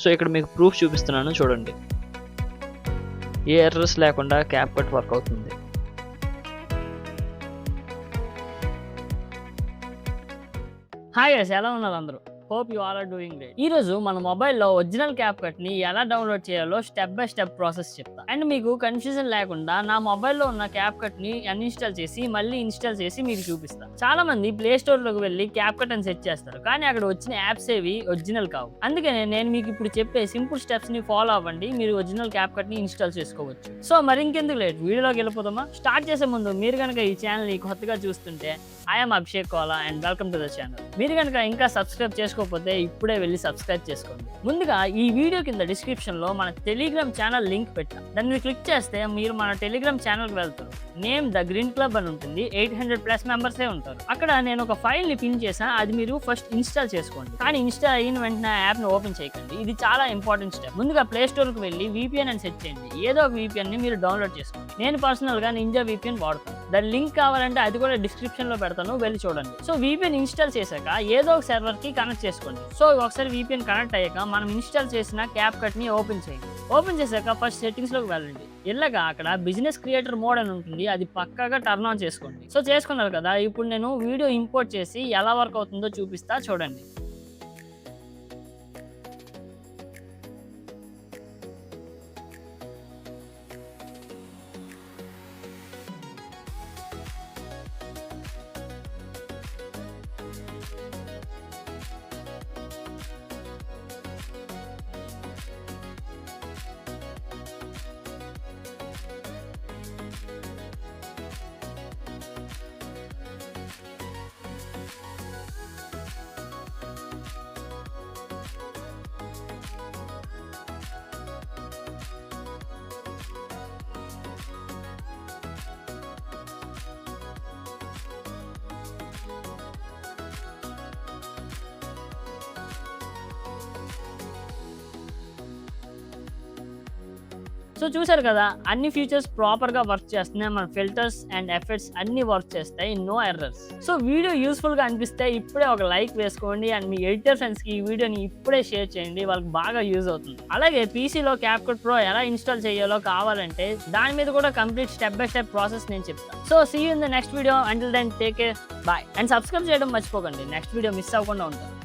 So ఇక్కడ మీకు proof చూపిస్తున్నాను చూడండి. ఏ ఎర్రర్స్ లేకుండా క్యాప్కట్ వర్క్ అవుతుంది. హాయ్ గైస్, ఎలా ఉన్నారు అందరూ? Hope you all are doing great. ఈ రోజు మన మొబైల్లో ఒరిజినల్ క్యాప్కట్ ని ఎలా డౌన్లోడ్ చేయాలో స్టెప్ బై స్టెప్ ప్రాసెస్ చెప్తా. అండ్ మీకు కన్ఫ్యూజన్ లేకుండా నా మొబైల్లో ఉన్న క్యాప్కట్ ని అన్ఇన్స్టాల్ చేసి మళ్ళీ ఇన్స్టాల్ చేసి మీకు చూపిస్తా. చాలా మంది ప్లే స్టోర్ లోకి వెళ్ళి క్యాప్కట్ అని సెట్ చేస్తారు, కానీ అక్కడ వచ్చిన యాప్స్ ఏవి ఒరిజినల్ కావు. అందుకనే నేను మీకు ఇప్పుడు చెప్పే సింపుల్ స్టెప్స్ ని ఫాలో అవ్వండి, మీరు ఒరిజినల్ క్యాప్కట్ ని ఇన్స్టాల్ చేసుకోవచ్చు. సో మరి ఇంకెందుకు లేట్, వీడియోలోకి వెళ్ళిపోదామా? స్టార్ట్ చేసే ముందు మీరు కనుక ఈ ఛానల్ ని కొత్తగా చూస్తుంటే I'm Abhishek Kola and welcome to the channel. మీరు కనుక ఇంకా సబ్స్క్రైబ్ చేసుకోకపోతే ఇప్పుడే వెళ్ళి సబ్స్క్రైబ్ చేసుకోండి. ముందుగా ఈ వీడియో కింద డిస్క్రిప్షన్ లో మన టెలిగ్రామ్ ఛానల్ లింక్ పెట్టా. దాన్ని క్లిక్ చేస్తే మీరు మన టెలిగ్రామ్ ఛానల్ కి వెళ్తారు. నేమ్ ద గ్రీన్ క్లబ్ అని ఉంటుంది. 800+ మెంబర్సే ఉంటారు. అక్కడ నేను ఒక ఫైల్ ని పిన్ చేసా, అది మీరు ఫస్ట్ ఇన్స్టాల్ చేసుకోండి. కానీ ఇన్స్టాల్ అయిన వెంటనే యాప్ ని ఓపెన్ చేయకండి, ఇది చాలా ఇంపార్టెంట్ స్టెప్. ముందుగా ప్లే స్టోర్ కి వెళ్ళి VPN అని సెట్ చేయండి. ఏదో ఒక VPN ని మీరు డౌన్లోడ్ చేసుకోండి. నేను పర్సనల్ గా నింజా VPN వాడతాను. దాని లింక్ కావాలంటే అది కూడా డిస్క్రిప్షన్ లో పెడతాను, వెళ్ళి చూడండి. సో VPN ఇన్స్టాల్ చేశాక ఏదో ఒక సర్వర్ కి కనెక్ట్ చేసుకోండి. సో ఒకసారి VPN కనెక్ట్ అయ్యాక మనం ఇన్స్టాల్ చేసిన క్యాప్కట్ ని ఓపెన్ చేయండి. ఓపెన్ చేశాక ఫస్ట్ సెట్టింగ్స్ లోకి వెళ్ళండి. ఇలాగా అక్కడ బిజినెస్ క్రియేటర్ మోడ్ అని ఉంటుంది, అది పక్కాగా టర్న్ ఆన్ చేసుకోండి. సో చేసుకున్నారు కదా, ఇప్పుడు నేను వీడియో ఇంపోర్ట్ చేసి ఎలా వర్క్ అవుతుందో చూపిస్తా చూడండి. సో చూసారు కదా, అన్ని ఫీచర్స్ ప్రాపర్ గా వర్క్ చేస్తున్నాయి. మన ఫిల్టర్స్ అండ్ ఎఫెక్ట్స్ అన్ని వర్క్ చేస్తాయి, no errors. So video useful గా అనిపిస్తే ఇప్పుడే ఒక లైక్ వేసుకోండి అండ్ మీ ఎడిటర్ ఫ్రెండ్స్ కి ఈ వీడియోని ఇప్పుడే షేర్ చేయండి, వాళ్ళకి బాగా యూజ్ అవుతుంది. అలాగే పీసీలో క్యాప్కట్ ప్రో ఎలా ఇన్స్టాల్ చేయాలో కావాలంటే దాని మీద కూడా complete step by step process నేను చెప్తాను. So see you in the next video. Until then take care, bye. And subscribe చేయడం మర్చిపోకండి, నెక్స్ట్ వీడియో మిస్ అవ్వకుండా ఉంటాను.